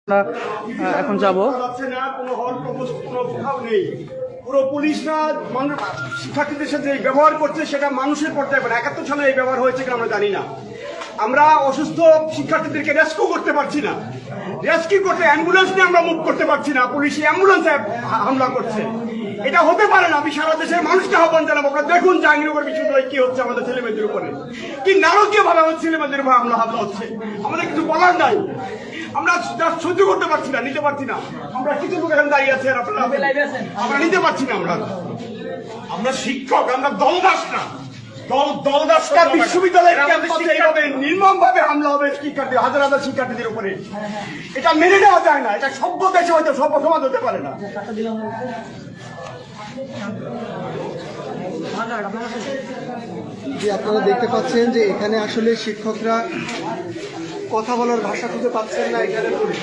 আমরা এখন যাব পুরো পুলিশরা শিক্ষার্থীদের সাথে ব্যবহার করছে সেটা মানুষের পর্যায়ে 71 সালে এই ব্যবহার হয়েছে কিনা আমরা জানি না। আমরা অসুস্থ শিক্ষার্থীদেরকে রেস্কিউ করতে পারছি না, রেস্কিউ করতে অ্যাম্বুলেন্স নিয়ে আমরা মুভ করতে পারছি না, পুলিশ অ্যাম্বুলেন্সে হামলা করছে। এটা হতে পারে না। আমি সারা দেশের মানুষকে আহ্বান জানাবো, আপনারা দেখুন জাহাঙ্গীরনগর বিশ্ববিদ্যালয়ে কি হচ্ছে, আমাদের ছেলেমেয়েদের উপরে কি নারকীয় ভাবে আমাদের ছেলেমেয়েদের উপরে হামলা হচ্ছে। আমাদের কিছু বলার নাই, আমরা সহ্য করতে পারছি না, নিতে পারছি না। আমরা কিছু লোক এখানে দাঁড়িয়ে আছে, আমরা নিতে পারছি না। আমরা শিক্ষক, আমরা দলদাস না। বিশ্ববিদ্যালয়ের ক্যাম্পাসে এইভাবে নির্মম ভাবে হামলা হবে শিক্ষার্থী, হাজার হাজার শিক্ষার্থীদের উপরে, এটা মেনে নেওয়া যায় না। এটা সভ্য দেশে হয়তো সভ্য সমাজ হতে পারে না। যে আপনারা দেখতে পাচ্ছেন যে এখানে আসলে শিক্ষকরা কথা বলার ভাষা খুঁজে পাচ্ছেন না। এখানে